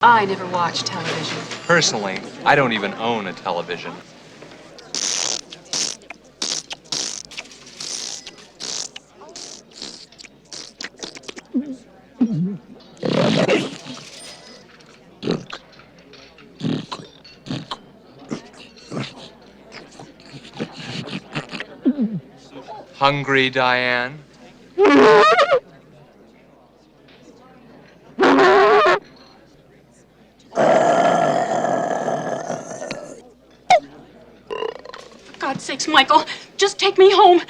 I never watch television. Personally, I don't even own a television. Hungry, Diane? For God's sakes, Michael, just take me home.